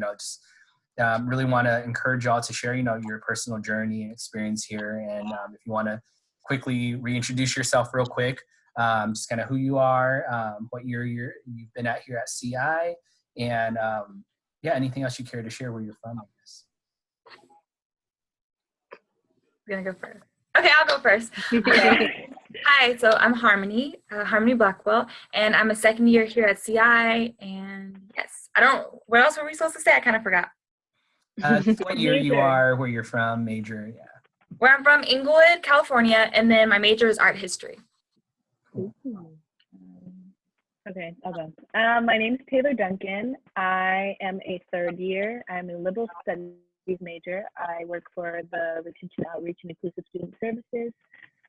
just really want to encourage y'all to share, your personal journey and experience here. And if you want to quickly reintroduce yourself real quick, just kind of who you are, what year you've been at here at CI, and anything else you care to share where you're from, I guess. You're gonna go first. Okay, I'll go first. Hi, so I'm Harmony Blackwell, and I'm a second year here at CI. And yes, what else were we supposed to say? I kind of forgot. What year you are, where you're from, major, yeah. Where I'm from, Inglewood, California, and then my major is art history. Cool. Okay, I'll go. My name is Taylor Duncan. I am a third year. I'm a liberal studies major. I work for the Retention Outreach and Inclusive Student Services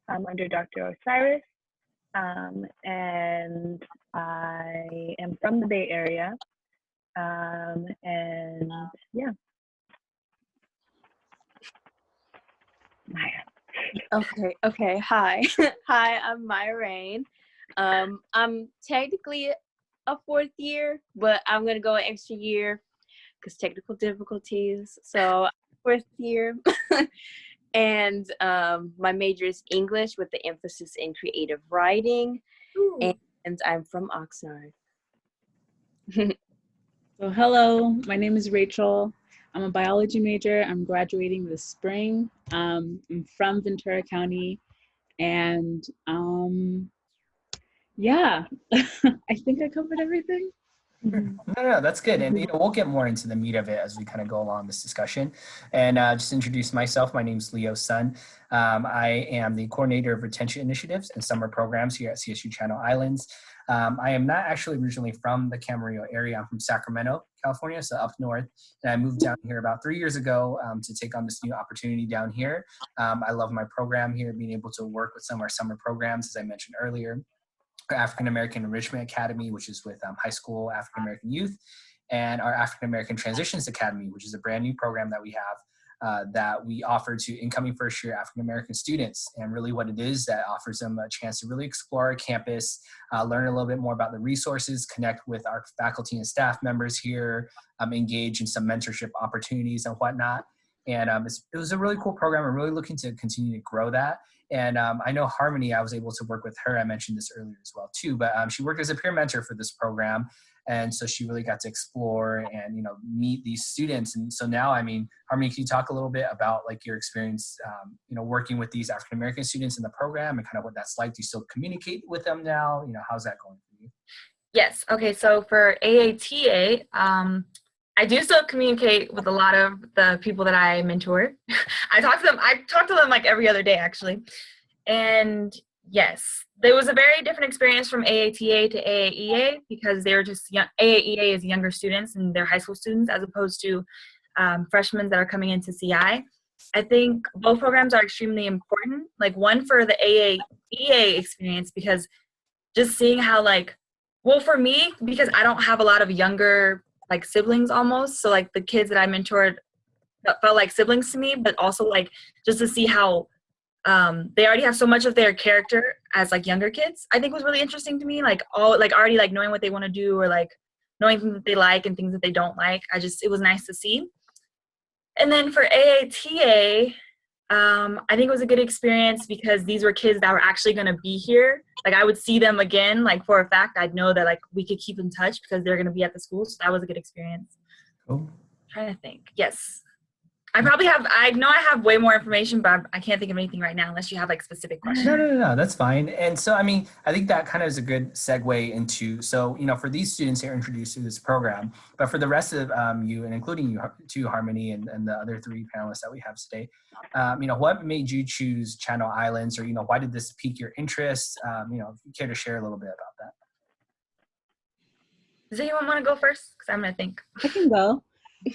under Dr. Osiris. And I am from the Bay Area. And yeah. Maya. Okay. Hi. Hi, I'm Maya Rain. I'm technically a fourth year, but I'm going to go an extra year because technical difficulties. So fourth year. And my major is English with the emphasis in creative writing. And I'm from Oxnard. So hello, my name is Rachel. I'm a biology major. I'm graduating this spring. I'm from Ventura County, and yeah, I think I covered everything. No, that's good. And we'll get more into the meat of it as we kind of go along this discussion. And just introduce myself. My name is Leo Sun. I am the coordinator of retention initiatives and summer programs here at CSU Channel Islands. I am not actually originally from the Camarillo area. I'm from Sacramento, California, so up north. And I moved down here about 3 years ago to take on this new opportunity down here. I love my program here, being able to work with some of our summer programs, as I mentioned earlier. Our African American Enrichment Academy, which is with high school African American youth, and our African American Transitions Academy, which is a brand new program that we have that we offer to incoming first year African American students. And really what it is, that offers them a chance to really explore our campus, learn a little bit more about the resources, connect with our faculty and staff members here, engage in some mentorship opportunities and whatnot. And it was a really cool program. I'm really looking to continue to grow that. And I know Harmony, I was able to work with her. I mentioned this earlier as well too, but she worked as a peer mentor for this program. And so she really got to explore and, meet these students. And so now, Harmony, can you talk a little bit about like your experience, working with these African-American students in the program and kind of what that's like? Do you still communicate with them now? How's that going for you? Yes. Okay. So for AATA, I do still communicate with a lot of the people that I mentor. I talk to them like every other day, actually. And yes, there was a very different experience from AATA to AAEA because they were just young. AAEA is younger students and they're high school students as opposed to freshmen that are coming into CI. I think both programs are extremely important. Like one for the AAEA experience because just seeing how for me, because I don't have a lot of younger like siblings almost. So like the kids that I mentored felt like siblings to me, but also like just to see how they already have so much of their character as like younger kids, I think was really interesting to me. Like already like knowing what they want to do or like knowing things that they like and things that they don't like. It was nice to see. And then for AATA, I think it was a good experience because these were kids that were actually going to be here. Like I would see them again, like for a fact, I'd know that like we could keep in touch because they're going to be at the school. So that was a good experience. Cool. I'm trying to think. Yes. I know I have way more information, but I can't think of anything right now unless you have like specific questions. No, that's fine. And so, I think that kind of is a good segue into, so, for these students here introduced to this program, but for the rest of you, and including you too, Harmony, and the other three panelists that we have today, what made you choose Channel Islands, or, why did this pique your interest? If you care to share a little bit about that. Does anyone want to go first? Because I'm going to think. I can go.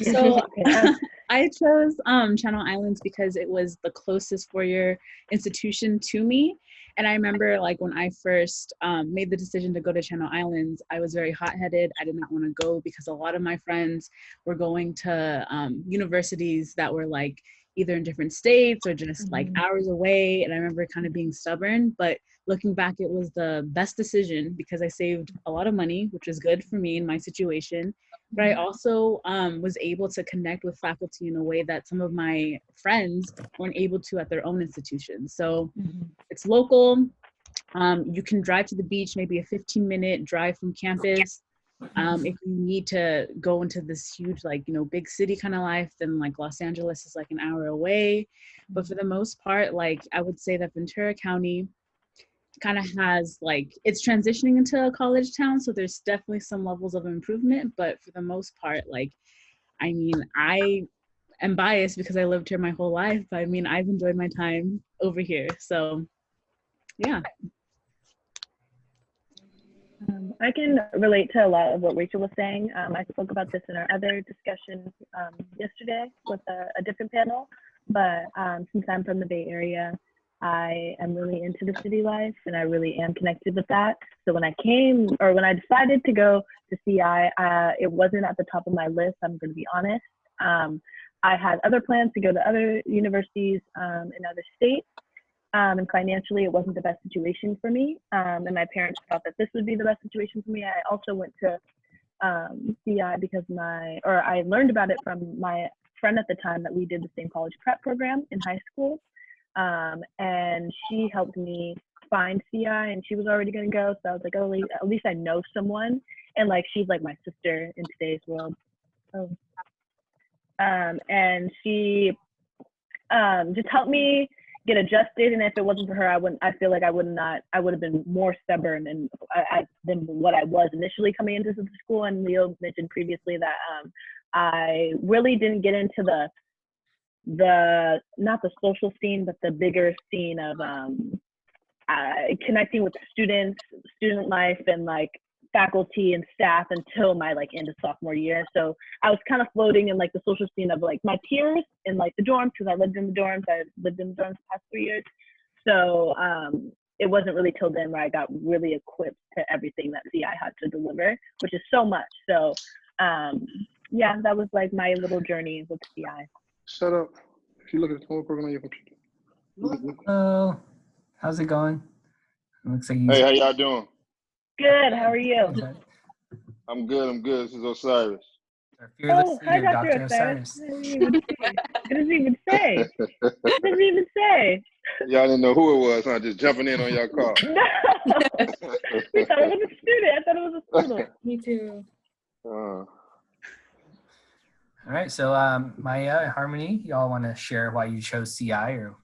So I chose Channel Islands because it was the closest four-year institution to me. And I remember like when I first made the decision to go to Channel Islands, I was very hot-headed. I did not want to go because a lot of my friends were going to universities that were like either in different states or just like hours away. And I remember kind of being stubborn, but looking back, it was the best decision because I saved a lot of money, which was good for me in my situation. But I also was able to connect with faculty in a way that some of my friends weren't able to at their own institutions. So it's local. You can drive to the beach, maybe a 15-minute drive from campus. If you need to go into this huge, like, you know, big city kind of life, then like Los Angeles is like an hour away. But for the most part, like I would say that Ventura County kind of has like, it's transitioning into a college town. So there's definitely some levels of improvement. But for the most part, like, I mean, I am biased because I lived here my whole life. But I mean, I've enjoyed my time over here. So yeah. I can relate to a lot of what Rachel was saying. I spoke about this in our other discussion yesterday with a different panel, but since I'm from the Bay Area, I am really into the city life and I really am connected with that. So when I decided to go to CI, it wasn't at the top of my list, I'm going to be honest. I had other plans to go to other universities in other states. And financially, it wasn't the best situation for me. And my parents thought that this would be the best situation for me. I also went to CI because I learned about it from my friend at the time that we did the same college prep program in high school. And she helped me find CI and she was already going to go. So I was like, oh, at least I know someone. And like, she's like my sister in today's world. And she just helped me get adjusted, and if it wasn't for her, I feel like I would have been more stubborn than what I was initially coming into the school. And Leo mentioned previously that I really didn't get into the not the social scene, but the bigger scene of connecting with students, student life, and like faculty and staff until my like end of sophomore year. So I was kind of floating in like the social scene of like my peers in like the dorms, because I lived in the dorms the past 3 years. So it wasn't really till then where I got really equipped to everything that CI had to deliver, which is so much. So yeah, that was like my little journey with CI. Shut up. If you look at the whole program on your computer. Hello. How's it going? It looks like Hey, how y'all doing? Good. How are you? I'm good. This is Osiris. Our fearless Hi, leader, Dr. Dr. Osiris. Osiris. It doesn't even say. It doesn't even say. Y'all didn't know who it was, huh? Just jumping in on your call. No. We thought it was a student. I thought it was a student. Me too. All right. So Maya, Harmony, y'all want to share why you chose CI or?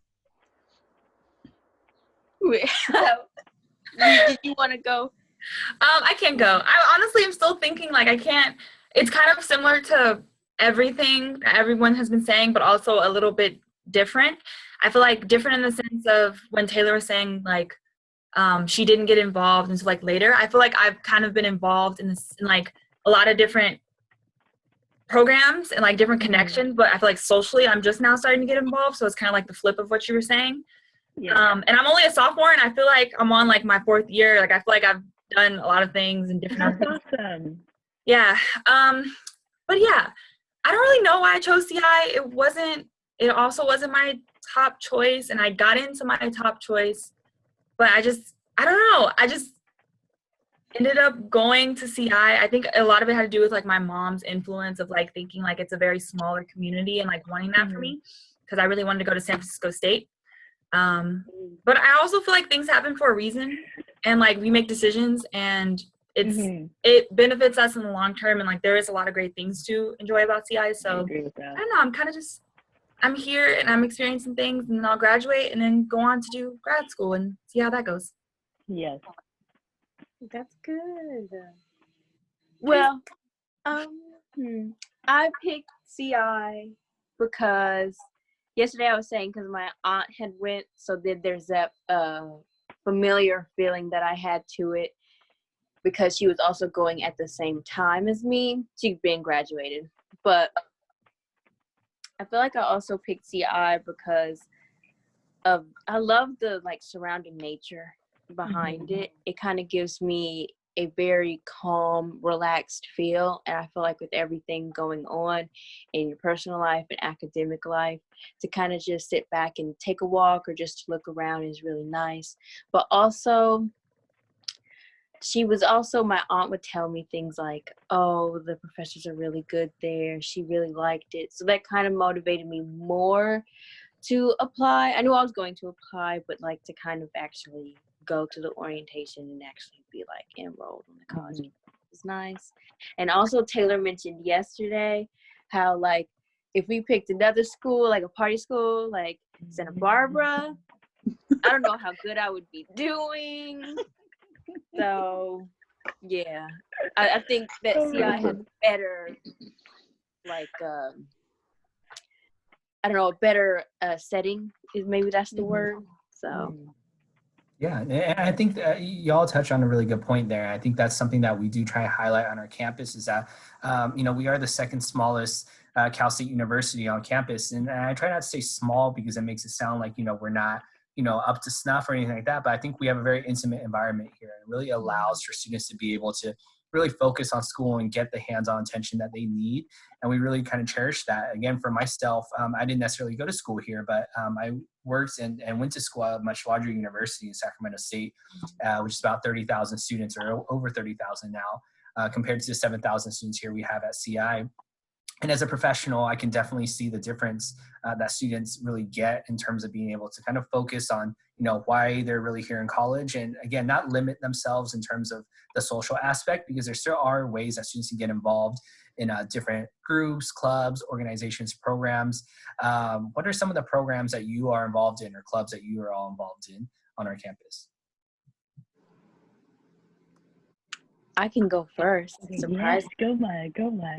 Did you want to go? I can go. I honestly am still thinking like I can't. It's kind of similar to everything that everyone has been saying, but also a little bit different. I feel like different in the sense of when Taylor was saying like she didn't get involved until like later. I feel like I've kind of been involved in this in like a lot of different programs and like different connections, but I feel like socially I'm just now starting to get involved. So it's kind of like the flip of what you were saying. Yeah. And I'm only a sophomore and I feel like I'm on like my 4th year. Like I feel like I've done a lot of things and different. That's awesome. Yeah. But yeah, I don't really know why I chose CI. It also wasn't my top choice and I got into my top choice, but I don't know. I just ended up going to CI. I think a lot of it had to do with like my mom's influence of like thinking like it's a very smaller community and like wanting that for me because I really wanted to go to San Francisco State. But I also feel like things happen for a reason and like we make decisions and it benefits us in the long term and like there is a lot of great things to enjoy about CI. So I don't know, I'm kind of just I'm here and I'm experiencing things and I'll graduate and then go on to do grad school and see how that goes. Yes. That's good. Well, I picked CI because yesterday I was saying because my aunt had went, so then there's that familiar feeling that I had to it because she was also going at the same time as me. She'd been graduated, but I feel like I also picked CI because I love the like surrounding nature behind it. It kind of gives me a very calm, relaxed feel. And I feel like with everything going on in your personal life and academic life, to kind of just sit back and take a walk or just to look around is really nice. But also, my aunt would tell me things like, oh, the professors are really good there. She really liked it. So that kind of motivated me more to apply. I knew I was going to apply, but like to kind of actually go to the orientation and actually be like enrolled in the college. It was nice. And also Taylor mentioned yesterday how like if we picked another school, like a party school, like Santa Barbara, I don't know how good I would be doing. So yeah, I think that CI has better like I don't know, a better setting is maybe that's the word. So Yeah, and I think that y'all touched on a really good point there. I think that's something that we do try to highlight on our campus is that, we are the second smallest Cal State University on campus. And I try not to say small because it makes it sound like, we're not, up to snuff or anything like that. But I think we have a very intimate environment here. It really allows for students to be able to really focus on school and get the hands-on attention that they need. And we really kind of cherish that. Again, for myself, I didn't necessarily go to school here, but I worked and went to school at a much larger university in Sacramento State, which is about 30,000 students or over 30,000 now, compared to the 7,000 students here we have at CI. And as a professional, I can definitely see the difference that students really get in terms of being able to kind of focus on, why they're really here in college. And again, not limit themselves in terms of the social aspect, because there still are ways that students can get involved in different groups, clubs, organizations, programs. What are some of the programs that you are involved in or clubs that you are all involved in on our campus? I can go first. Surprise. Yes, go Maya.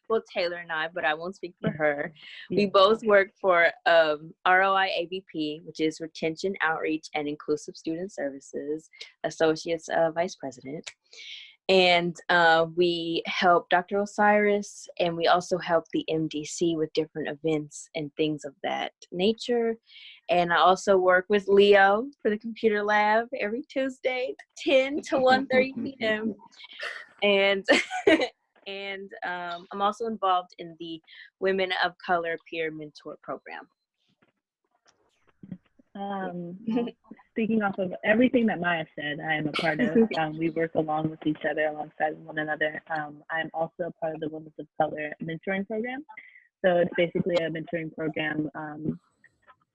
Well, Taylor and I, but I won't speak for her. We both work for ROI AVP, which is Retention, Outreach, and Inclusive Student Services, Associates Vice President. And we help Dr. Osiris, and we also help the MDC with different events and things of that nature. And I also work with Leo for the computer lab every Tuesday, 10 to 1:30 p.m. And I'm also involved in the Women of Color Peer Mentor Program. Speaking off of everything that Maya said, I am a part of. We work along with each other, alongside one another. I'm also a part of the Women of Color mentoring program. So it's basically a mentoring program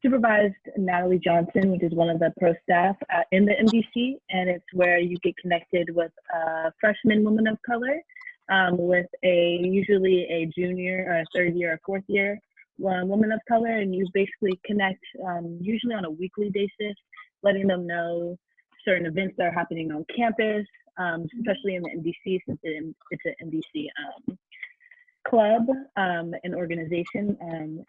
supervised Natalie Johnson, which is one of the pro staff in the MDC, and it's where you get connected with a freshman woman of color with usually a junior or a third year or fourth year woman of color, and you basically connect usually on a weekly basis, letting them know certain events that are happening on campus, especially in the MDC, since it's an MDC club and organization.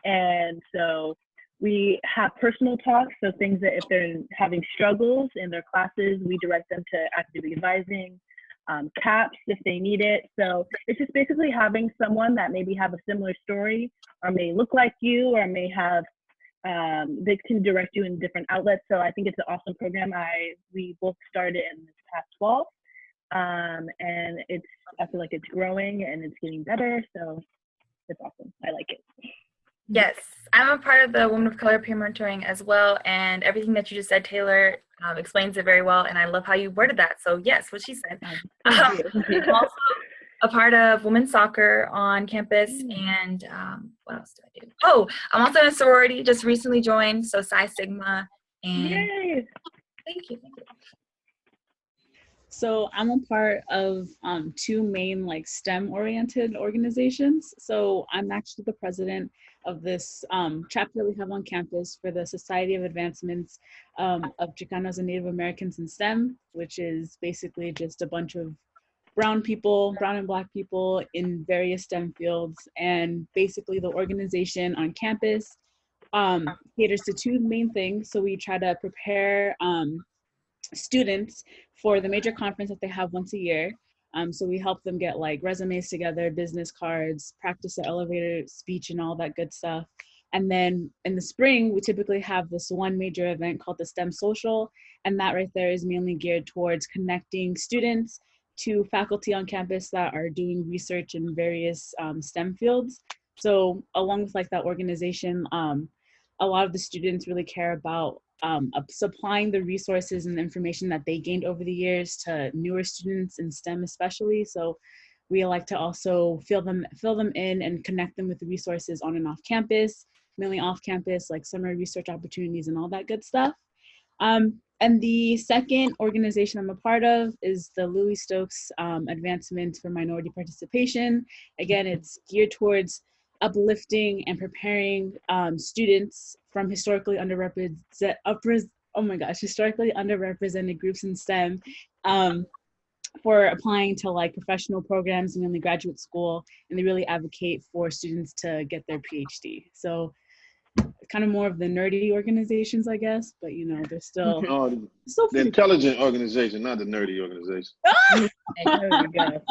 And so we have personal talks, so things that if they're having struggles in their classes, we direct them to activity advising, CAPS if they need it. So it's just basically having someone that maybe have a similar story or may look like you or may have, they can direct you in different outlets. So I think it's an awesome program. We both started in this past fall, and I feel like it's growing and it's getting better. So it's awesome. I like it. Yes, I'm a part of the Women of Color peer mentoring as well, and everything that you just said, Taylor, explains it very well, and I love how you worded that. So yes, what she said. I'm also a part of women's soccer on campus, and what else do I do? Oh, I'm also in a sorority, just recently joined, so Psi Sigma, and Yay. Thank you. So I'm a part of two main STEM-oriented organizations. So I'm actually the president of this chapter that we have on campus for the Society of Advancements of Chicanos and Native Americans in STEM, which is basically just a bunch of brown and black people in various STEM fields. And basically the organization on campus caters to two main things. So we try to prepare students for the major conference that they have once a year. So we help them get resumes together, business cards, practice the elevator speech and all that good stuff. And then in the spring, we typically have this one major event called the STEM Social. And that right there is mainly geared towards connecting students to faculty on campus that are doing research in various STEM fields. So along with like that organization, a lot of the students really care about supplying the resources and the information that they gained over the years to newer students in STEM especially. So we like to also fill them in and connect them with the resources on and off campus, mainly off campus, like summer research opportunities and all that good stuff. And the second organization I'm a part of is the Louis Stokes Advancement for Minority Participation. Again, it's geared towards uplifting and preparing students from historically underrepresented groups in STEM for applying to like professional programs and in the graduate school, and they really advocate for students to get their PhD. So kind of more of the nerdy organizations, I guess, but you know, they're still the intelligent organization, not the nerdy organization. There we go.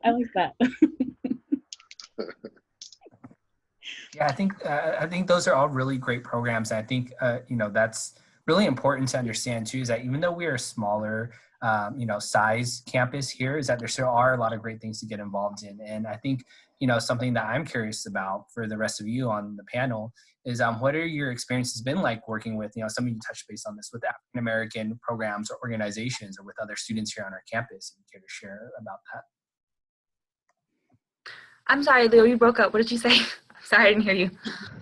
I like that. Yeah, I think those are all really great programs. And I think you know, that's really important to understand too, is that even though we are a smaller you know, size campus here, is that there still are a lot of great things to get involved in. And I think, you know, something that I'm curious about for the rest of you on the panel is what are your experiences been like working with, you know, some of you touched base on this, with African American programs or organizations or with other students here on our campus, and care to share about that? I'm sorry, Leo, you broke up. What did you say? Sorry, I didn't hear you.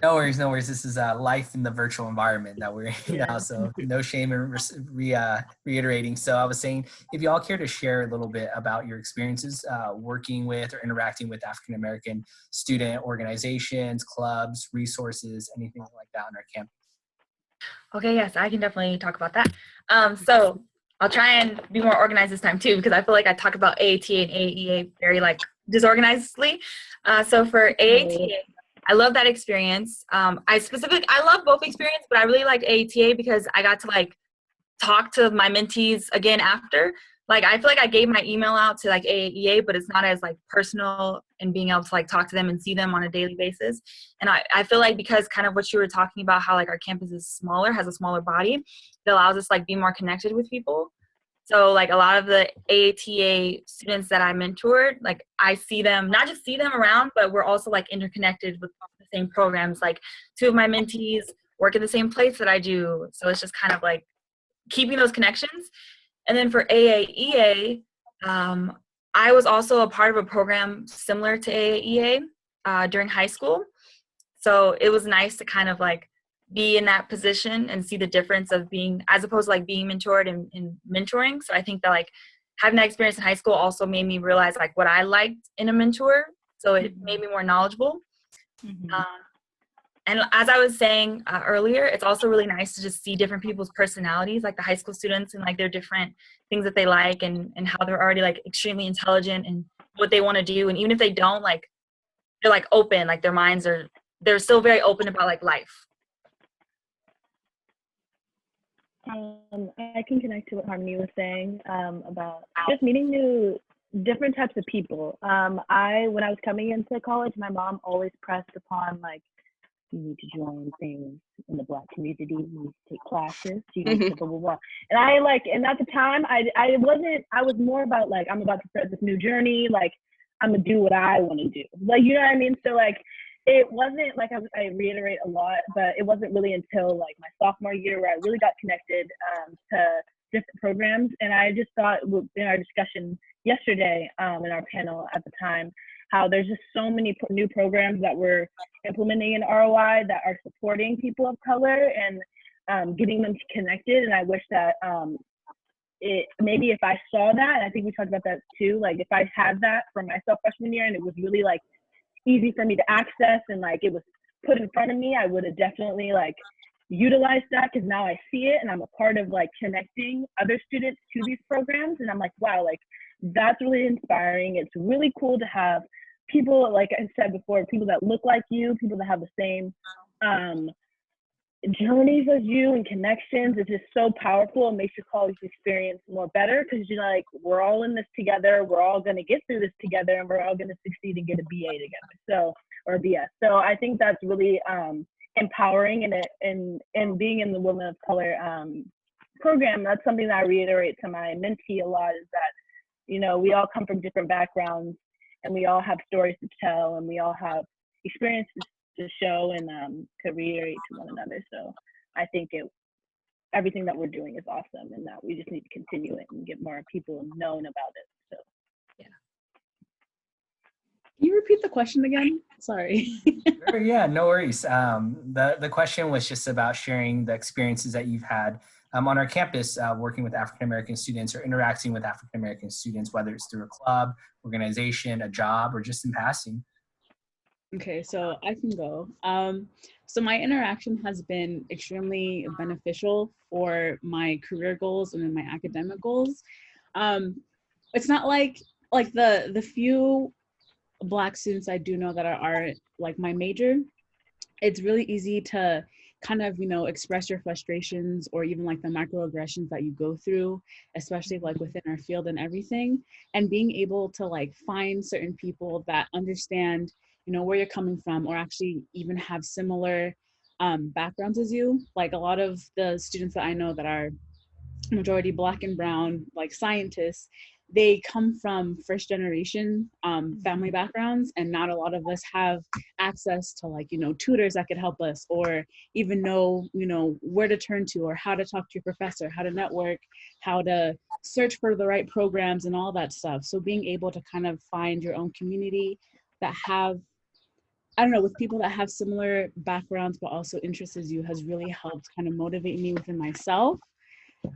No worries, no worries. This is life in the virtual environment that we're in now, so no shame in reiterating. So I was saying, if you all care to share a little bit about your experiences working with or interacting with African American student organizations, clubs, resources, anything like that on our campus. Okay, yes, I can definitely talk about that. So I'll try and be more organized this time too, because I feel like I talk about AATA and AAEA very like disorganizedly. So for AATA, I love that experience. I love both experience, but I really liked AATA because I got to like talk to my mentees again after. Like I feel like I gave my email out to like AAEA, but it's not as like personal and being able to like talk to them and see them on a daily basis. And I feel like because kind of what you were talking about, how like our campus is smaller, has a smaller body, it allows us like be more connected with people. So like a lot of the AATA students that I mentored, like I see them, not just see them around, but we're also like interconnected with the same programs. Like 2 of my mentees work in the same place that I do. So it's just kind of like keeping those connections. And then for AAEA, I was also a part of a program similar to AAEA during high school. So it was nice to kind of like be in that position and see the difference of being, as opposed to like being mentored and mentoring. So I think that like having that experience in high school also made me realize like what I liked in a mentor. So it made me more knowledgeable. And as I was saying earlier, it's also really nice to just see different people's personalities, like the high school students and like their different things that they like and how they're already like extremely intelligent and what they want to do. And even if they don't, like they're like open, like their minds are, they're still very open about like life. I can connect to what Harmony was saying about just meeting different types of people. When I was coming into college, my mom always pressed upon like, you need to join things in the Black community, you need to take classes, you need to blah, blah, blah. And and at the time, I was more about like, I'm about to start this new journey, like I'm gonna do what I want to do. Like, you know what I mean? So like, it wasn't like I reiterate a lot, but it wasn't really until like my sophomore year where I really got connected to different programs. And I just thought in our discussion yesterday in our panel at the time, how there's just so many new programs that we're implementing in ROI that are supporting people of color and getting them connected. And I wish that maybe if I saw that, and I think we talked about that too, like if I had that for myself freshman year and it was really like easy for me to access and like it was put in front of me, I would have definitely like utilized that, because now I see it and I'm a part of like connecting other students to these programs. And I'm like, wow, like that's really inspiring. It's really cool to have people, like I said before, people that look like you, people that have the same journeys with you and connections is just so powerful and makes your college experience more better, because you're like, we're all in this together, we're all going to get through this together, and we're all going to succeed and get a BA together, so, or a BS. So I think that's really empowering, and being in the Women of Color program, that's something that I reiterate to my mentee a lot, is that, you know, we all come from different backgrounds, and we all have stories to tell, and we all have experiences to show and to reiterate to one another. So I think everything that we're doing is awesome, and that we just need to continue it and get more people known about it. So Yeah. Can you repeat the question again? Sorry. Sure, yeah, no worries. The question was just about sharing the experiences that you've had on our campus, working with African-American students or interacting with African-American students, whether it's through a club, organization, a job, or just in passing. Okay, so I can go. So my interaction has been extremely beneficial for my career goals and then my academic goals. It's not like the few Black students I do know that are like my major, it's really easy to kind of, you know, express your frustrations or even like the microaggressions that you go through, especially like within our field and everything. And being able to like find certain people that understand, you know, where you're coming from, or actually even have similar backgrounds as you. Like a lot of the students that I know that are majority Black and brown, like scientists, they come from first generation family backgrounds, and not a lot of us have access to, like, you know, tutors that could help us, or even know, you know, where to turn to, or how to talk to your professor, how to network, how to search for the right programs and all that stuff. So being able to kind of find your own community that have, I don't know, with people that have similar backgrounds but also interests as you, has really helped kind of motivate me within myself.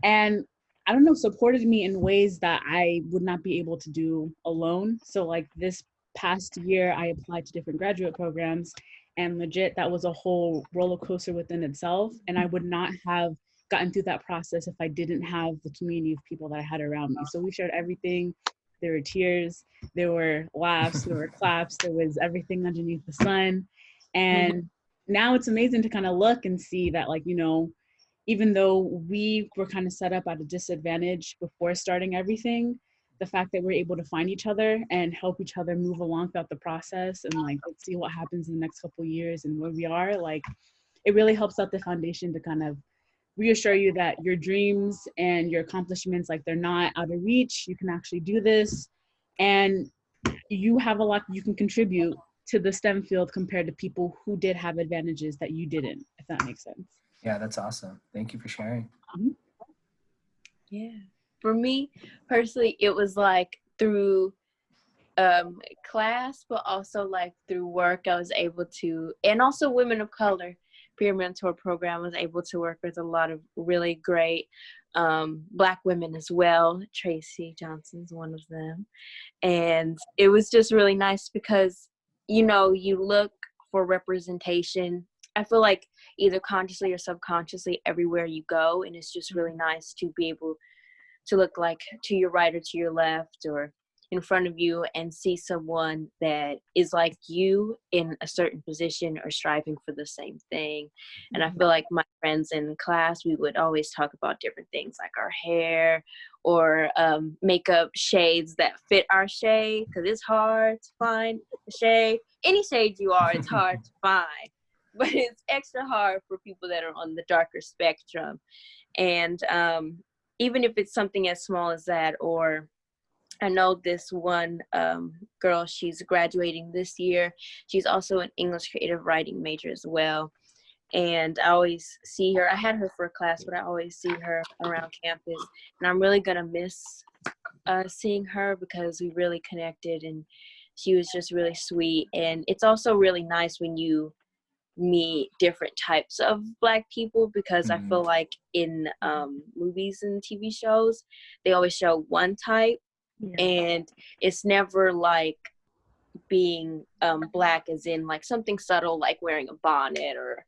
And I don't know, supported me in ways that I would not be able to do alone. So like this past year, I applied to different graduate programs, and legit, that was a whole roller coaster within itself. And I would not have gotten through that process if I didn't have the community of people that I had around me. So we shared everything. There were tears, there were laughs, there were claps, there was everything underneath the sun. And now it's amazing to kind of look and see that, like, you know, even though we were kind of set up at a disadvantage before starting everything, the fact that we're able to find each other and help each other move along throughout the process, and like, let's see what happens in the next couple of years and where we are, like, it really helps out the foundation to kind of reassure you that your dreams and your accomplishments, like, they're not out of reach. You can actually do this, and you have a lot you can contribute to the STEM field compared to people who did have advantages that you didn't, if that makes sense. Yeah, that's awesome. Thank you for sharing. Yeah. For me personally, it was like through class, but also like through work, I was able to, and also Women of Color peer mentor program, was able to work with a lot of really great Black women as well. Tracy Johnson's one of them. And it was just really nice because, you know, you look for representation, I feel like, either consciously or subconsciously everywhere you go. And it's just really nice to be able to look like to your right or to your left or in front of you and see someone that is like you in a certain position or striving for the same thing. And I feel like my friends in class, we would always talk about different things like our hair or makeup shades that fit our shade, because it's hard to find a shade. Any shade you are, it's hard to find. But it's extra hard for people that are on the darker spectrum. And even if it's something as small as that, or I know this one girl, she's graduating this year. She's also an English creative writing major as well. And I always see her. I had her for a class, but I always see her around campus. And I'm really going to miss seeing her because we really connected and she was just really sweet. And it's also really nice when you meet different types of Black people, because I feel like in movies and TV shows, they always show one type. Yeah. And it's never like being Black as in like something subtle, like wearing a bonnet or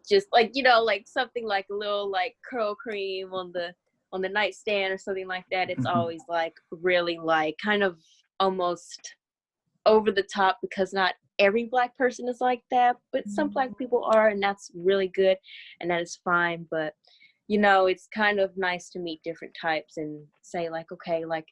just like, you know, like something like a little like curl cream on the nightstand or something like that. It's always like really like kind of almost over the top, because not every Black person is like that, but some Black people are, and that's really good, and that is fine. But, you know, it's kind of nice to meet different types and say, like, okay, like,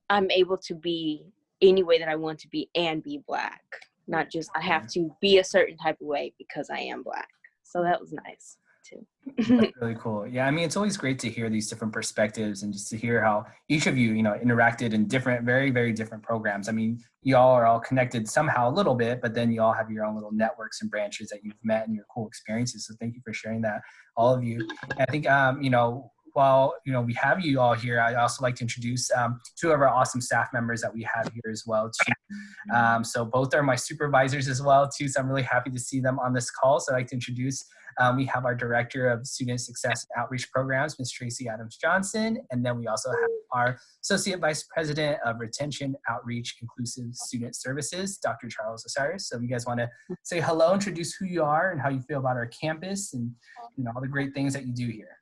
I'm able to be any way that I want to be and be Black, not just I have to be a certain type of way because I am Black. So that was nice too. That's really cool. Yeah, I mean, it's always great to hear these different perspectives and just to hear how each of you, you know, interacted in different, very, very different programs. I mean, you all are all connected somehow a little bit, but then you all have your own little networks and branches that you've met and your cool experiences. So thank you for sharing that, all of you. And I think, you know, while, you know, we have you all here, I'd also like to introduce two of our awesome staff members that we have here as well, too. So both are my supervisors as well, too. So I'm really happy to see them on this call. So I'd like to introduce, we have our Director of Student Success and Outreach Programs, Ms. Tracy Adams-Johnson. And then we also have our Associate Vice President of Retention, Outreach, Inclusive Student Services, Dr. Charles Osiris. So if you guys want to say hello, introduce who you are and how you feel about our campus and, you know, all the great things that you do here.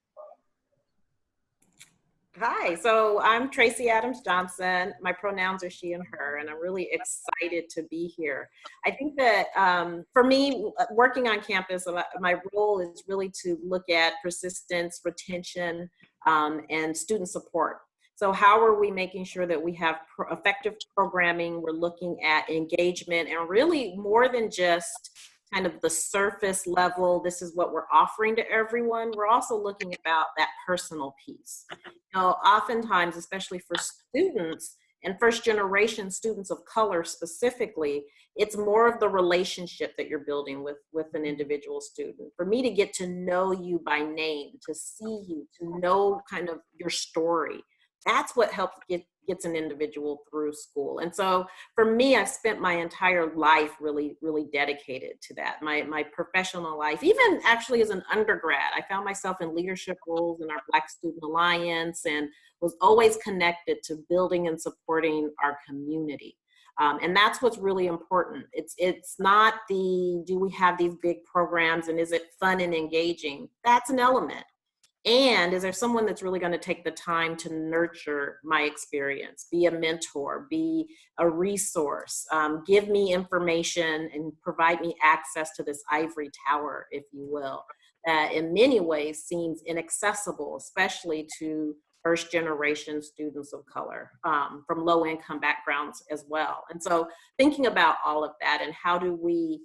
Hi, so I'm Tracy Adams-Johnson. My pronouns are she and her, and I'm really excited to be here. I think that for me, working on campus, my role is really to look at persistence, retention, and student support. So how are we making sure that we have effective programming? We're looking at engagement and really more than just kind of the surface level, this is what we're offering to everyone. We're also looking about that personal piece. You know, oftentimes, especially for students and first generation students of color specifically, it's more of the relationship that you're building with an individual student. For me to get to know you by name, to see you, to know kind of your story, that's what helps gets an individual through school. And so for me, I've spent my entire life really, really dedicated to that. My professional life, even actually as an undergrad, I found myself in leadership roles in our Black Student Alliance and was always connected to building and supporting our community. And that's what's really important. It's not do we have these big programs and is it fun and engaging? That's an element. And is there someone that's really going to take the time to nurture my experience, be a mentor, be a resource, give me information and provide me access to this ivory tower, if you will, that in many ways seems inaccessible, especially to first generation students of color from low income backgrounds as well. And so thinking about all of that and how do we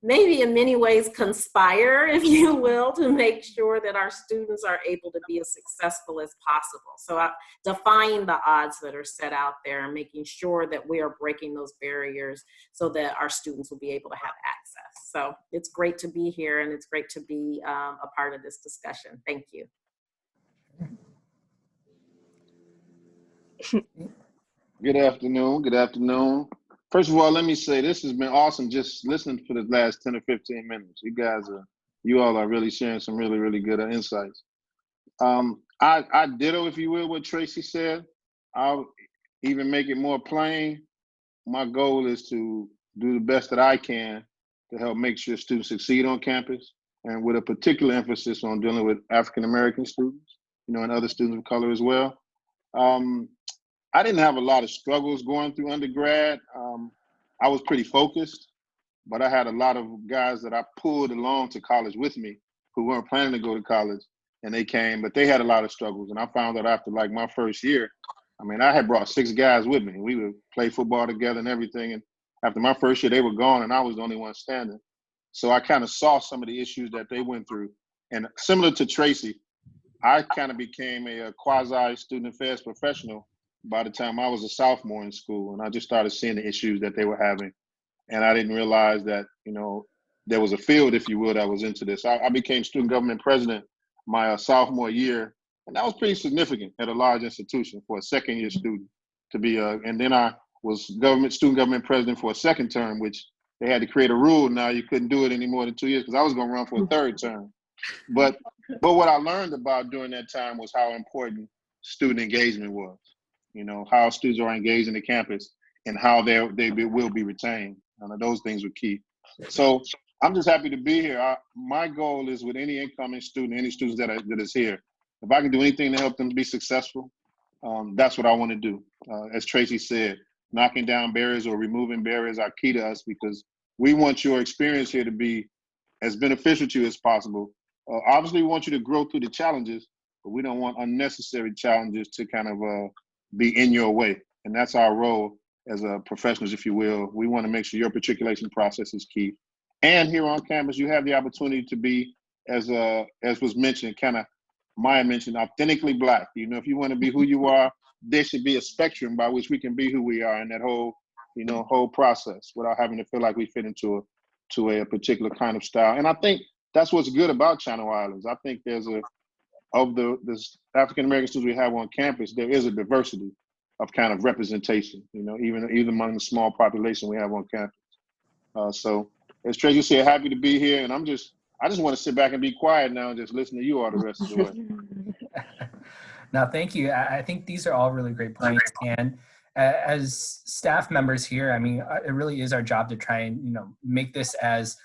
maybe in many ways conspire, if you will, to make sure that our students are able to be as successful as possible. So defying the odds that are set out there and making sure that we are breaking those barriers so that our students will be able to have access. So it's great to be here and it's great to be a part of this discussion. Thank you. Good afternoon. Good afternoon. First of all, let me say this has been awesome just listening for the last 10 or 15 minutes. You all are really sharing some really, really good insights. I ditto, if you will, what Tracy said. I'll even make it more plain. My goal is to do the best that I can to help make sure students succeed on campus, and with a particular emphasis on dealing with African-American students, you know, and other students of color as well. I didn't have a lot of struggles going through undergrad. I was pretty focused, but I had a lot of guys that I pulled along to college with me who weren't planning to go to college, and they came, but they had a lot of struggles. And I found that after like my first year, I mean, I had brought 6 guys with me. We would play football together and everything. And after my first year, they were gone and I was the only one standing. So I kind of saw some of the issues that they went through. And similar to Tracy, I kind of became a quasi student affairs professional by the time I was a sophomore in school, and I just started seeing the issues that they were having. And I didn't realize that, you know, there was a field, if you will, that was into this. I became student government president my sophomore year, and that was pretty significant at a large institution for a second-year student to be, and then I was student government president for a second term, which they had to create a rule now you couldn't do it any more than 2 years because I was gonna run for a third term. But what I learned about during that time was how important student engagement was. You know, how students are engaged in the campus and how they will be retained. And those things were key. So I'm just happy to be here. My goal is with any incoming student, any students that is here, if I can do anything to help them be successful, that's what I want to do. As Tracy said, knocking down barriers or removing barriers are key to us, because we want your experience here to be as beneficial to you as possible. Obviously, we want you to grow through the challenges, but we don't want unnecessary challenges to kind of be in your way. And that's our role as professionals, if you will. We want to make sure your matriculation process is key. And here on campus, you have the opportunity to be, as was mentioned, kind of Maya mentioned, authentically Black. You know, if you want to be who you are, there should be a spectrum by which we can be who we are in that whole, you know, whole process, without having to feel like we fit into a particular kind of style. And I think that's what's good about Channel Islands. I think there's of the African American students we have on campus, there is a diversity of kind of representation, you know, even among the small population we have on campus. So as Tracy said, happy to be here. And I just want to sit back and be quiet now and just listen to you all the rest of the way. No, thank you. I think these are all really great points. And as staff members here, I mean, it really is our job to try and, you know, make this as,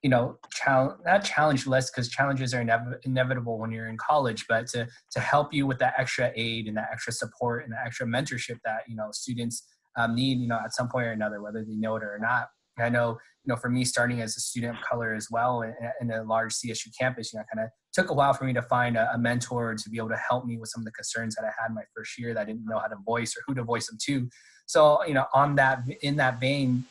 you know, not challenge less, because challenges are inevitable when you're in college, but to help you with that extra aid and that extra support and that extra mentorship that, you know, students need, you know, at some point or another, whether they know it or not. I know, you know, for me, starting as a student of color as well in a large CSU campus, you know, kind of took a while for me to find a mentor to be able to help me with some of the concerns that I had my first year that I didn't know how to voice or who to voice them to. So, you know, in that vein,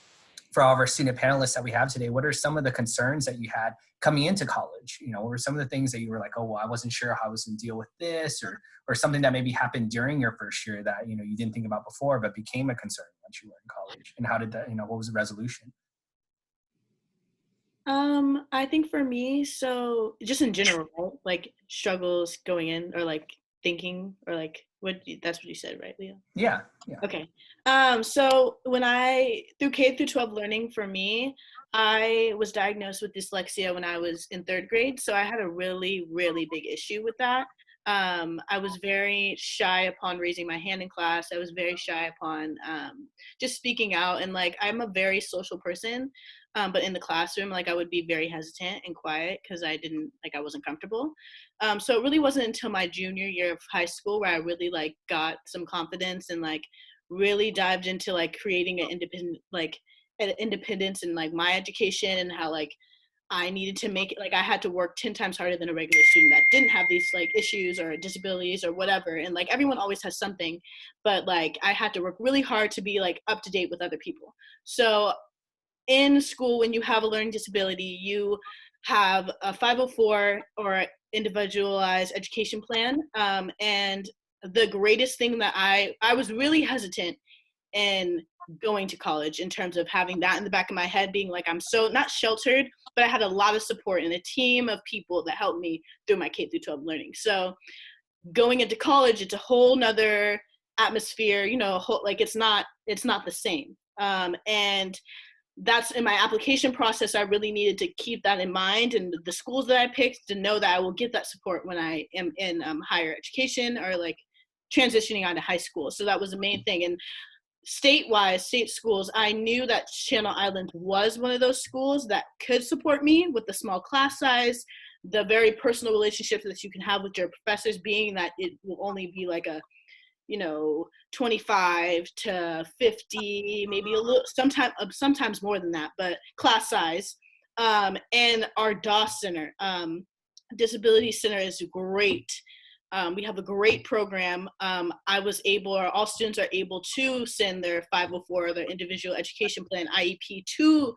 for all of our student panelists that we have today, what are some of the concerns that you had coming into college? You know, what were some of the things that you were like, oh, well, I wasn't sure how I was going to deal with this, or something that maybe happened during your first year that, you know, you didn't think about before, but became a concern once you were in college? And how did that, you know, what was the resolution? I think for me, so just in general, like struggles going in, or like thinking, or like that's what you said, right, Leah? Yeah. Okay. So through K through 12 learning, for me, I was diagnosed with dyslexia when I was in 3rd grade. So I had a really, really big issue with that. I was very shy upon raising my hand in class. I was very shy upon just speaking out. And like, I'm a very social person, but in the classroom, like I would be very hesitant and quiet because I wasn't comfortable. So it really wasn't until my junior year of high school where I really like got some confidence and like really dived into like creating an independence in like my education, and how like I needed to make it, like I had to work 10 times harder than a regular student that didn't have these like issues or disabilities or whatever. And like everyone always has something, but like I had to work really hard to be like up to date with other people. So in school, when you have a learning disability, you have a 504 or individualized education plan. And the greatest thing that I was really hesitant in going to college in terms of having that in the back of my head, being like, I'm so not sheltered, but I had a lot of support and a team of people that helped me through my K through 12 learning. So going into college, it's a whole nother atmosphere, you know, like it's not the same. And that's in my application process. I really needed to keep that in mind, and the schools that I picked, to know that I will get that support when I am in higher education or like transitioning out of high school. So that was the main thing. And statewide, state schools, I knew that Channel Islands was one of those schools that could support me with the small class size, the very personal relationships that you can have with your professors, being that it will only be like a, you know, 25 to 50, maybe a little, sometimes more than that, but class size. And our DOS Center, Disability Center, is great. We have a great program. All students are able to send their 504 or their individual education plan, IEP, to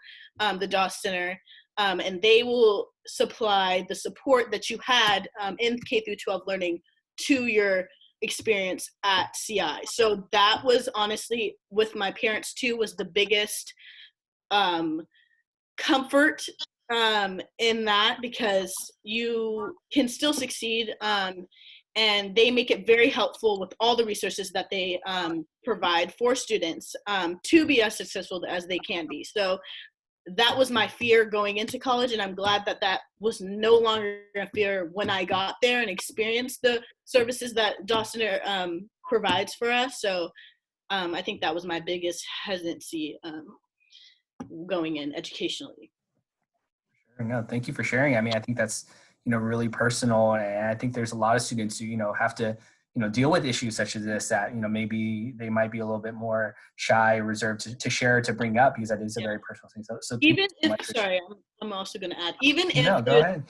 the DOS Center, and they will supply the support that you had in K through 12 learning to your experience at CI. So that was honestly, with my parents too, was the biggest comfort in that, because you can still succeed, and they make it very helpful with all the resources that they provide for students to be as successful as they can be. So that was my fear going into college, and I'm glad that that was no longer a fear when I got there and experienced the services that Dawson provides for us. So I think that was my biggest hesitancy going in educationally. Sure. No, thank you for sharing. I mean, I think that's, you know, really personal, and I think there's a lot of students who, you know, have to, deal with issues such as this that, maybe they might be a little bit more shy, reserved to share, to bring up, because that is a very personal thing. So Even if, sorry, I'm also going to add, even if, no, go ahead.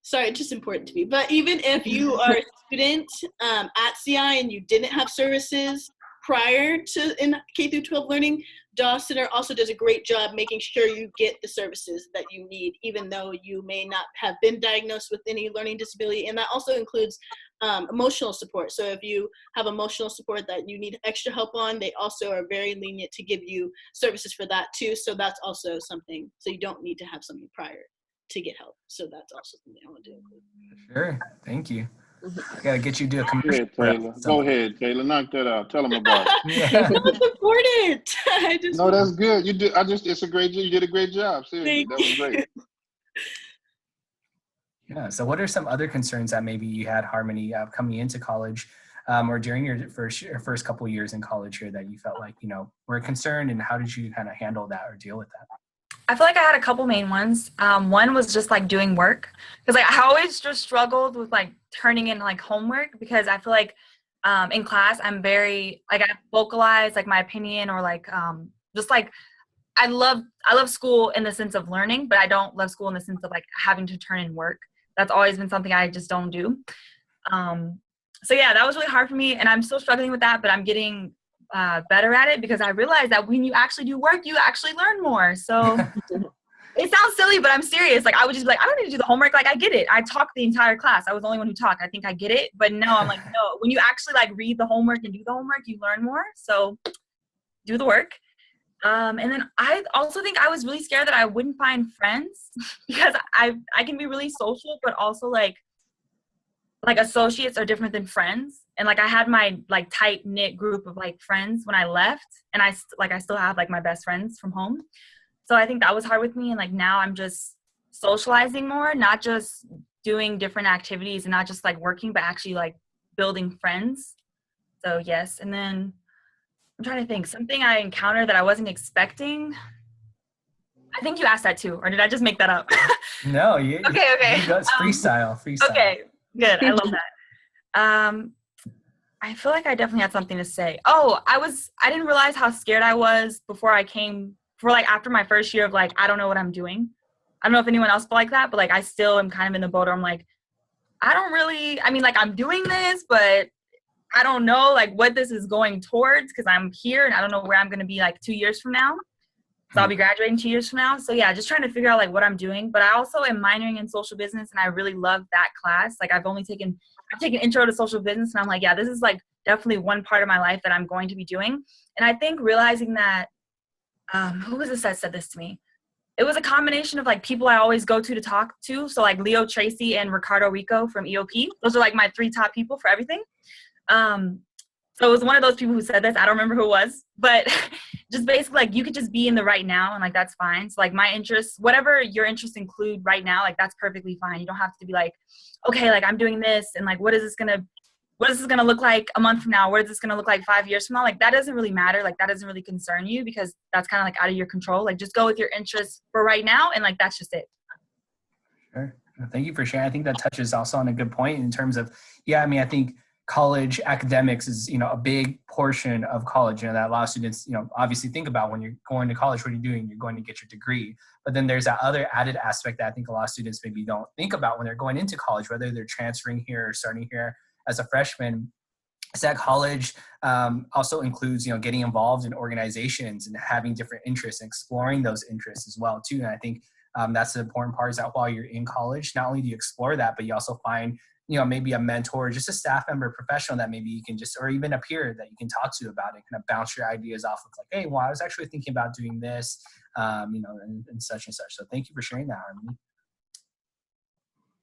Sorry, it's just important to me, but even if you are a student at CI and you didn't have services prior to in K through 12 learning, DAW Center also does a great job making sure you get the services that you need, even though you may not have been diagnosed with any learning disability. And that also includes emotional support. So if you have emotional support that you need extra help on, they also are very lenient to give you services for that too. So that's also something, so you don't need to have something prior to get help. So that's also something I want to include. Sure, thank you. I gotta get you to do a commercial. Taylor. Go ahead, Taylor. Knock that out. Tell them about it. Yeah. It's important. No, that's good. You did. It's a great job. You did a great job. Seriously, that was great. Yeah. So, what are some other concerns that maybe you had, Harmony, coming into college, or during your first couple of years in college here, that you felt like were concerned, and how did you kind of handle that or deal with that? I feel like I had a couple main ones. One was just like doing work, because like I always just struggled with like turning in like homework, because I feel like in class I'm very like I vocalize like my opinion, or like just like I love school in the sense of learning, but I don't love school in the sense of like having to turn in work. That's always been something I just don't do. So yeah, that was really hard for me, and I'm still struggling with that, but I'm getting better at it, because I realized that when you actually do work, you actually learn more. So it sounds silly, but I'm serious. Like I would just be like, I don't need to do the homework. Like I get it. I talked the entire class. I was the only one who talked. I think I get it. But no, I'm like, no, when you actually like read the homework and do the homework, you learn more. So do the work. And then I also think I was really scared that I wouldn't find friends, because I can be really social, but also like associates are different than friends. And like I had my like tight knit group of like friends when I left, and I still have like my best friends from home. So I think that was hard with me. And like now I'm just socializing more, not just doing different activities and not just like working, but actually like building friends. So yes. And then I'm trying to think, something I encountered that I wasn't expecting. I think you asked that too, or did I just make that up? No, okay. You go, it's freestyle. Okay, good. I love that. I feel like I definitely had something to say. Oh, I didn't realize how scared I was before I came, after my first year of like, I don't know what I'm doing. I don't know if anyone else felt like that, but like I still am kind of in the boat where I'm like, I'm doing this, but I don't know like what this is going towards, because I'm here and I don't know where I'm going to be like 2 years from now. So I'll be graduating 2 years from now. So yeah, just trying to figure out like what I'm doing. But I also am minoring in social business, and I really love that class. Like I've taken intro to social business, and I'm like, yeah, this is like definitely one part of my life that I'm going to be doing. And I think realizing that, who was this that said this to me? It was a combination of like people I always go to talk to. So like Leo Tracy and Ricardo Rico from EOP. Those are like my 3 top people for everything. So it was one of those people who said this. I don't remember who it was, but just basically like you could just be in the right now, and like that's fine. So like my interests, whatever your interests include right now, like that's perfectly fine. You don't have to be like, okay, like I'm doing this, and like what is this gonna look like a month from now? What is this gonna look like 5 years from now? Like that doesn't really matter. Like that doesn't really concern you, because that's kind of like out of your control. Like just go with your interests for right now, and like that's just it. Sure. Thank you for sharing. I think that touches also on a good point in terms of, I think college academics is, a big portion of college, that a lot of students, obviously think about when you're going to college, what are you doing? You're going to get your degree. But then there's that other added aspect that I think a lot of students maybe don't think about when they're going into college, whether they're transferring here or starting here as a freshman. Is that college also includes, getting involved in organizations and having different interests and exploring those interests as well too. And I think that's the important part, is that while you're in college, not only do you explore that, but you also find maybe a mentor, just a staff member, professional that maybe you can or even a peer that you can talk to about it, kind of bounce your ideas off of, like, hey, well, I was actually thinking about doing this, and such and such. So thank you for sharing that, Harmony.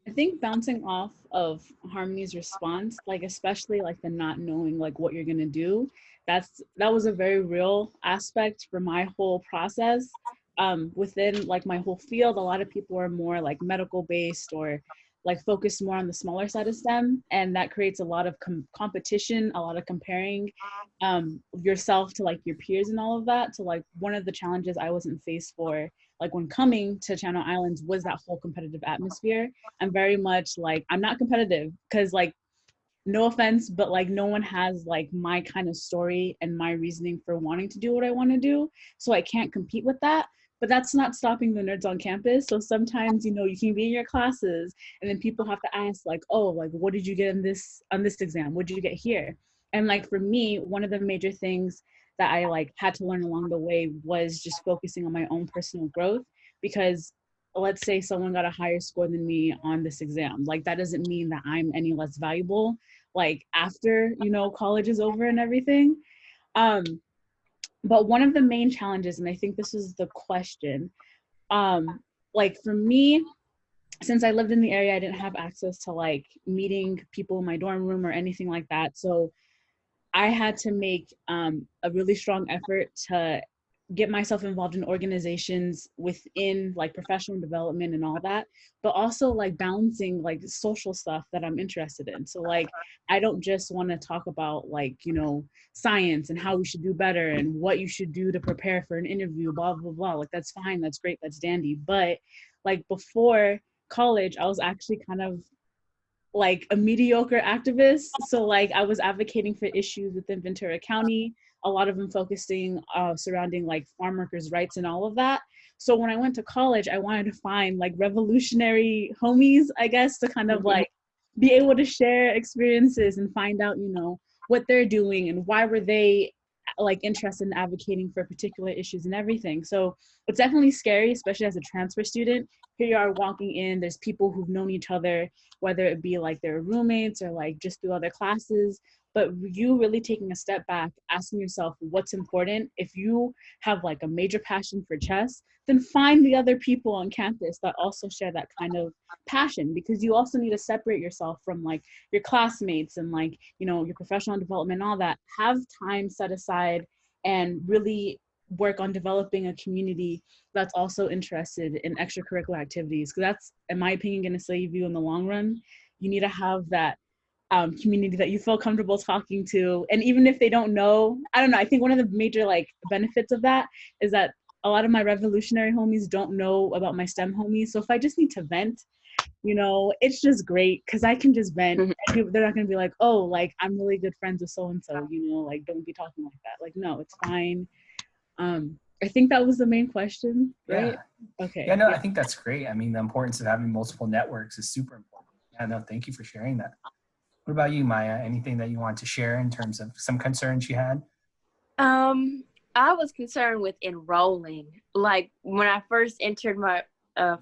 I think bouncing off of Harmony's response, like especially like the not knowing like what you're gonna do, that was a very real aspect for my whole process. Within like my whole field, a lot of people are more like medical based or like focus more on the smaller side of STEM, and that creates a lot of competition, a lot of comparing yourself to like your peers and all of that. So like one of the challenges I wasn't faced for like when coming to Channel Islands was that whole competitive atmosphere. I'm very much like, I'm not competitive, because like no offense, but like no one has like my kind of story and my reasoning for wanting to do what I want to do. So I can't compete with that. But that's not stopping the nerds on campus. So sometimes, you know, you can be in your classes and then people have to ask like, oh, like, what did you get in this, on this exam? What did you get here? And like, for me, one of the major things that I like had to learn along the way was just focusing on my own personal growth, because let's say someone got a higher score than me on this exam. Like, that doesn't mean that I'm any less valuable, like after, you know, college is over and everything. But one of the main challenges, and I think this is the question, like for me, since I lived in the area, I didn't have access to like meeting people in my dorm room or anything like that. So I had to make a really strong effort to get myself involved in organizations within like professional development and all that, but also like balancing like social stuff that I'm interested in. So like, I don't just want to talk about like, you know, science and how we should do better and what you should do to prepare for an interview, blah, blah, blah. Like, that's fine, that's great, that's dandy. But like before college, I was actually kind of like a mediocre activist. So like I was advocating for issues within Ventura County, a lot of them focusing surrounding like farm workers' rights and all of that. So when I went to college, I wanted to find like revolutionary homies, I guess, to kind of like be able to share experiences and find out, you know, what they're doing and why were they like interested in advocating for particular issues and everything. So it's definitely scary, especially as a transfer student. Here you are walking in, there's people who've known each other, whether it be like their roommates or like just through other classes, but you really taking a step back, asking yourself what's important. If you have like a major passion for chess, then find the other people on campus that also share that kind of passion, because you also need to separate yourself from like your classmates and like, you know, your professional development and all that. Have time set aside and really work on developing a community that's also interested in extracurricular activities, because that's, in my opinion, going to save you in the long run. You need to have that community that you feel comfortable talking to. And even if they don't know, I don't know, I think one of the major like benefits of that is that a lot of my revolutionary homies don't know about my STEM homies. So if I just need to vent, you know, it's just great because I can just vent. And they're not going to be like, oh, like I'm really good friends with so-and-so, you know, like don't be talking like that. Like, no, it's fine. I think that was the main question, right? Yeah. Okay. Yeah, no, I think that's great. I mean, the importance of having multiple networks is super important. Yeah, no, thank you for sharing that. What about you, Maya? Anything that you want to share in terms of some concerns you had? I was concerned with enrolling. Like when I first entered my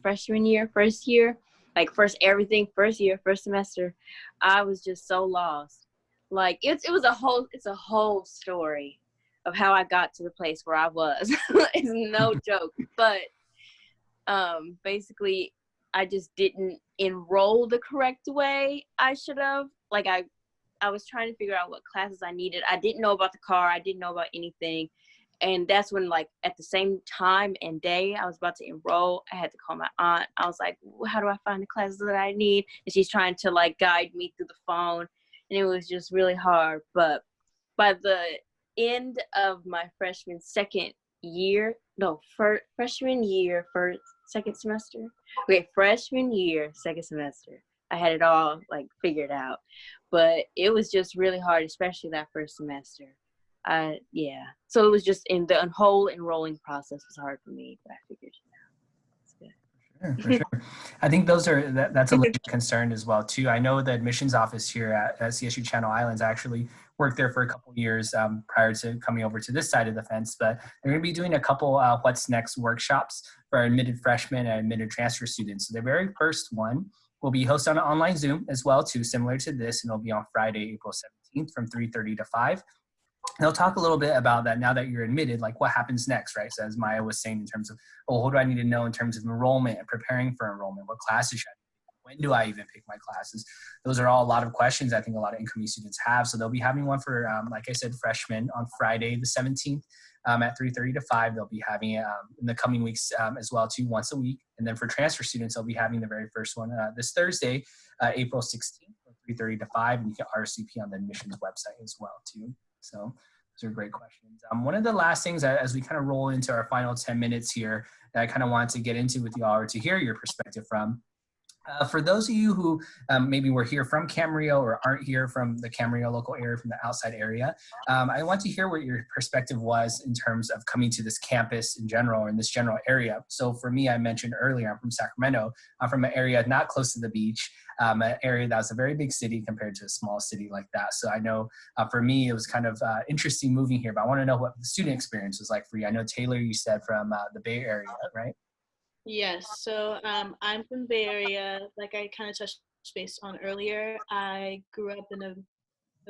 freshman year, first year, like first semester, I was just so lost. Like it's a whole story of how I got to the place where I was. It's no joke. But basically I just didn't enroll the correct way I should have. Like I was trying to figure out what classes I needed. I didn't know about the car. I didn't know about anything. And that's when, like, at the same time and day I was about to enroll, I had to call my aunt. I was like, how do I find the classes that I need? And she's trying to, like, guide me through the phone. And it was just really hard. But by the end of my freshman year, second semester. Okay, freshman year, second semester. I had it all, like, figured out. But it was just really hard, especially that first semester. Yeah. So it was just in the whole enrolling process was hard for me, but I figured it out. It's good. For sure. I think that's a legit concern as well too. I know the admissions office here at CSU Channel Islands, I actually worked there for a couple of years prior to coming over to this side of the fence, but they're going to be doing a couple What's Next workshops for admitted freshmen and admitted transfer students. So the very first one will be hosted on an online Zoom as well too, similar to this, and it'll be on Friday, April 17th from 3:30 to 5. They'll talk a little bit about that now that you're admitted, like what happens next, right? So as Maya was saying in terms of, oh, what do I need to know in terms of enrollment and preparing for enrollment? What classes should I pick? When do I even pick my classes? Those are all a lot of questions I think a lot of incoming students have. So they'll be having one for, like I said, freshmen on Friday the 17th at 3:30 to 5. They'll be having it in the coming weeks as well too, once a week. And then for transfer students, they'll be having the very first one this Thursday, April 16th from 3:30 to 5. And you can RSVP on the admissions website as well too. So those are great questions. One of the last things as we kind of roll into our final 10 minutes here that I kind of wanted to get into with y'all or to hear your perspective from For those of you who maybe were here from Camarillo or aren't here from the Camarillo local area, from the outside area, I want to hear what your perspective was in terms of coming to this campus in general, or in this general area. So for me, I mentioned earlier, I'm from Sacramento. I'm from an area not close to the beach, an area that's a very big city compared to a small city like that. So I know for me, it was kind of interesting moving here, but I want to know what the student experience was like for you. I know, Taylor, you said from the Bay Area, right? Yes, so I'm from the Bay Area. Like I kind of touched base on earlier, I grew up in a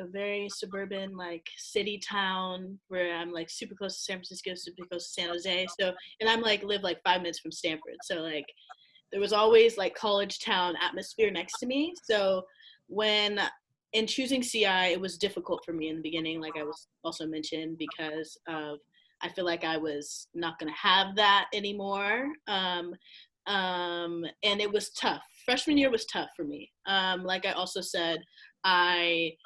very suburban, like city town where I'm like super close to San Francisco, super close to San Jose. So, and I'm like live like 5 minutes from Stanford. So like there was always like college town atmosphere next to me. So when in choosing CI, it was difficult for me in the beginning, like I was also mentioned, because of I feel like I was not going to have that anymore. And it was tough. Freshman year was tough for me. Like I also said, I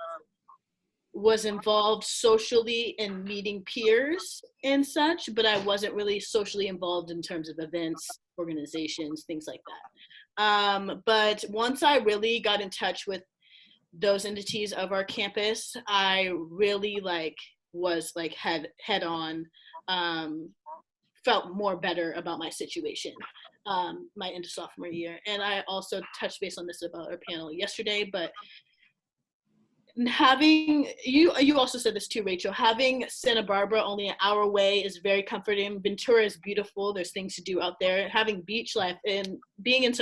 was involved socially in meeting peers and such, but I wasn't really socially involved in terms of events, organizations, things like that. But once I really got in touch with those entities of our campus, I really was head on, felt more better about my situation my into sophomore year. And I also touched base on this about our panel yesterday, but having you also said this too, Rachel, having Santa Barbara only an hour away is very comforting. Ventura is beautiful. There's things to do out there. Having beach life and being in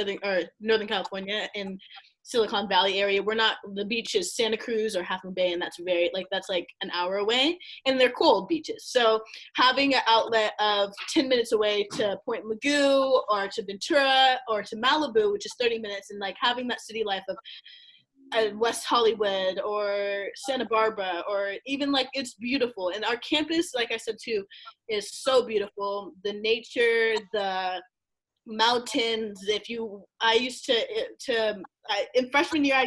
Northern California in Silicon Valley area, the beach is Santa Cruz or Half Moon Bay, and that's like an hour away, and they're cold beaches. So having an outlet of 10 minutes away to Point Mugu or to Ventura or to Malibu, which is 30 minutes, and like having that city life of West Hollywood or Santa Barbara, or even like, it's beautiful. And our campus, like I said too, is so beautiful. The nature, the mountains. In freshman year, I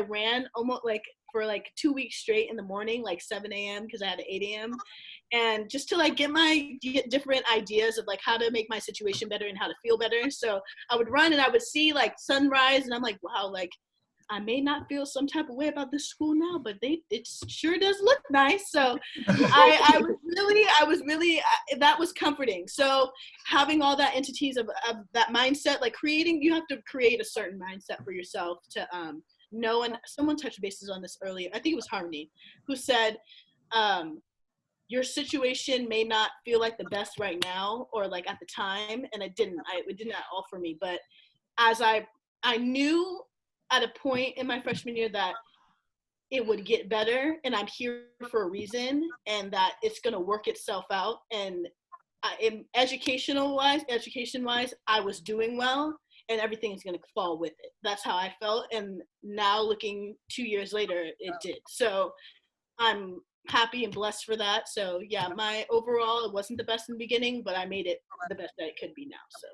ran almost like for like 2 weeks straight in the morning, like 7 a.m. because I had an 8 a.m. And just to like get different ideas of like how to make my situation better and how to feel better. So I would run and I would see like sunrise, and I'm like, wow, like I may not feel some type of way about this school now, but it sure does look nice. So I was really that was comforting. So having all that entities of that mindset, like you have to create a certain mindset for yourself to know. And someone touched bases on this earlier. I think it was Harmony who said, your situation may not feel like the best right now or like at the time, and it did not all for me. But as I knew at a point in my freshman year that it would get better, and I'm here for a reason, and that it's going to work itself out. And education wise, I was doing well, and everything is going to fall with it. That's how I felt. And now looking 2 years later, it did. So I'm happy and blessed for that. So yeah, my overall, it wasn't the best in the beginning, but I made it the best that it could be now. So.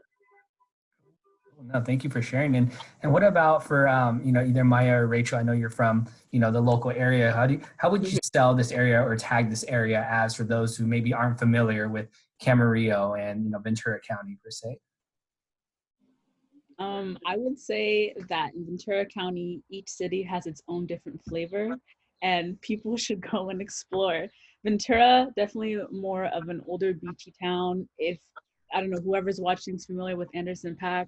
No, thank you for sharing. And what about for either Maya or Rachel? I know you're from the local area. How would you sell this area or tag this area as for those who maybe aren't familiar with Camarillo and Ventura County per se? I would say that in Ventura County, each city has its own different flavor, and people should go and explore. Ventura, definitely more of an older beachy town. If, I don't know, whoever's watching is familiar with Anderson Paak,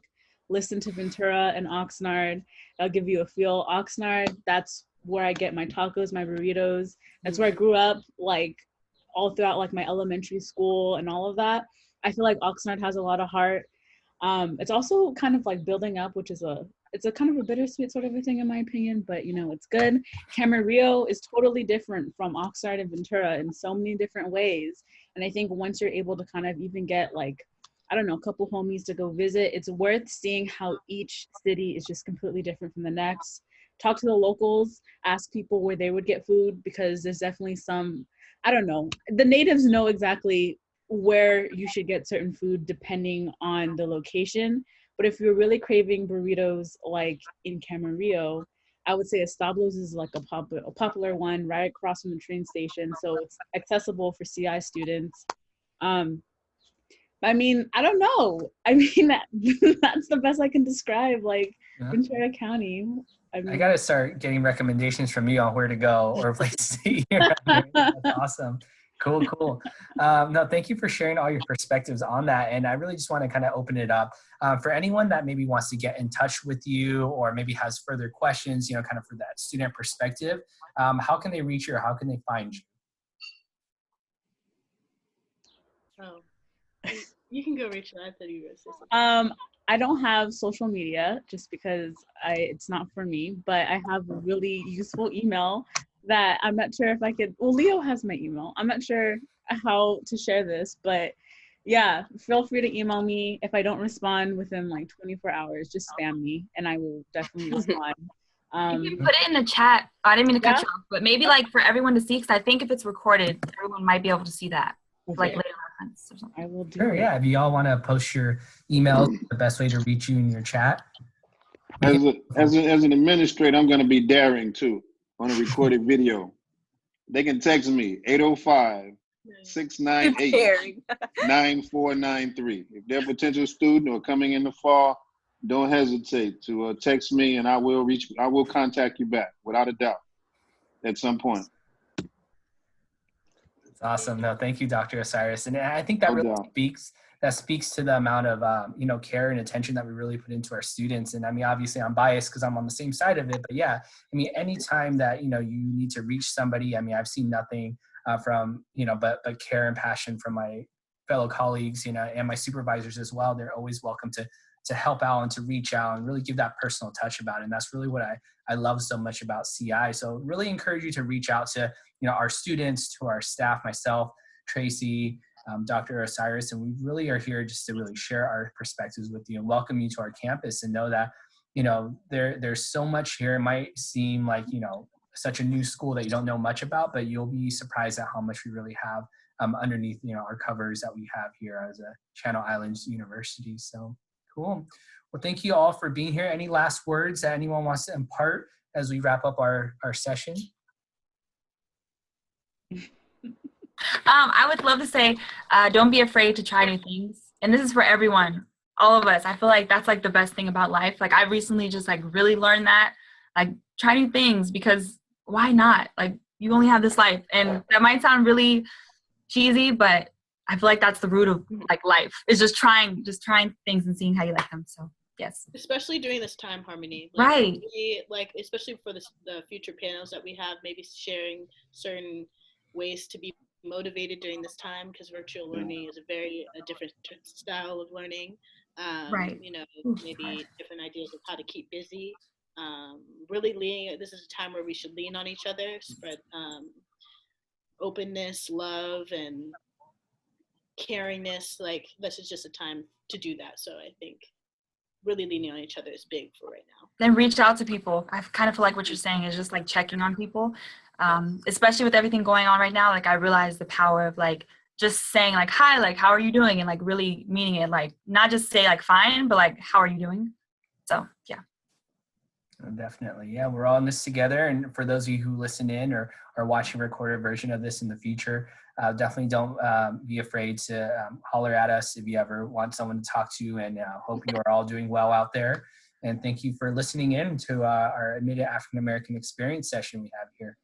listen to Ventura and Oxnard. I'll give you a feel. Oxnard, that's where I get my tacos, my burritos. That's where I grew up, like all throughout like my elementary school and all of that. I feel like Oxnard has a lot of heart. It's also kind of like building up, which is it's a kind of a bittersweet sort of a thing in my opinion, but it's good. Camarillo is totally different from Oxnard and Ventura in so many different ways. And I think once you're able to kind of even get like, I don't know, a couple homies to go visit, it's worth seeing how each city is just completely different from the next. Talk to the locals, ask people where they would get food, because there's definitely some, I don't know, the natives know exactly where you should get certain food depending on the location. But if you're really craving burritos like in Camarillo, I would say Establos is like a popular one right across from the train station. So it's accessible for CI students. But I mean, I don't know. I mean, that's the best I can describe, like, Yeah. Ventura County. I mean, I got to start getting recommendations from you on where to go or places to eat around here. That's awesome. Cool. No, thank you for sharing all your perspectives on that. And I really just want to kind of open it up for anyone that maybe wants to get in touch with you or maybe has further questions, kind of for that student perspective. How can they reach you or how can they find you? Oh, you can go, Rachel. I thought you were going to say something. I don't have social media just because it's not for me, but I have a really useful email that I'm not sure if I could, well, Leo has my email. I'm not sure how to share this, but yeah, feel free to email me. If I don't respond within like 24 hours, just spam me and I will definitely respond. You can put it in the chat. I didn't mean to cut Yeah? you off, but maybe like for everyone to see, because I think if it's recorded, everyone might be able to see that. Like Okay. later reference or something. I will do Sure, it. yeah. If you all want to post your emails, the best way to reach you in your chat. As an administrator, I'm going to be daring too on a recorded video. They can text me 805-698-9493. If they're a potential student or coming in the fall, don't hesitate to text me, and I will contact you back without a doubt at some point. That's awesome. No, thank you, Dr. Osiris. And I think that No really doubt. speaks to the amount of care and attention that we really put into our students. And I mean, obviously I'm biased because I'm on the same side of it, but yeah, I mean, anytime that you need to reach somebody, I mean, I've seen nothing from but care and passion from my fellow colleagues, and my supervisors as well. They're always welcome to help out and to reach out and really give that personal touch about it. And that's really what I love so much about CI. So really encourage you to reach out to our students, to our staff, myself, Tracy, Dr. Osiris, and we really are here just to really share our perspectives with you and welcome you to our campus and know that, there's so much here. It might seem like, such a new school that you don't know much about, but you'll be surprised at how much we really have underneath, our covers that we have here as a Channel Islands University. So cool. Well, thank you all for being here. Any last words that anyone wants to impart as we wrap up our session? I would love to say, don't be afraid to try new things. And this is for everyone, all of us. I feel like that's like the best thing about life. Like I recently just like really learned that, like try new things because why not? Like you only have this life. And that might sound really cheesy, but I feel like that's the root of like life is just trying things and seeing how you like them. So yes. Especially during this time, Harmony. Right. Especially for the future panels that we have, maybe sharing certain ways to be motivated during this time because virtual learning is a different style of learning. Right. Maybe different ideas of how to keep busy. This is a time where we should lean on each other, spread openness, love, and caringness. Like this is just a time to do that. So I think really leaning on each other is big for right now. Then reach out to people. I kind of feel like what you're saying is just like checking on people. Especially with everything going on right now, like I realize the power of like just saying like, hi, like, how are you doing? And like really meaning it, like not just say like, fine, but like, how are you doing? So, yeah. Definitely. Yeah, we're all in this together. And for those of you who listen in or are watching a recorded version of this in the future, definitely don't be afraid to holler at us if you ever want someone to talk to, and hope you are all doing well out there. And thank you for listening in to our Admitted African American Experience session we have here.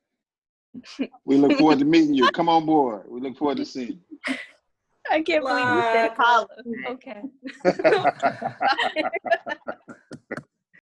We look forward to meeting you. Come on board. We look forward to seeing you. I can't believe you said holla. Okay.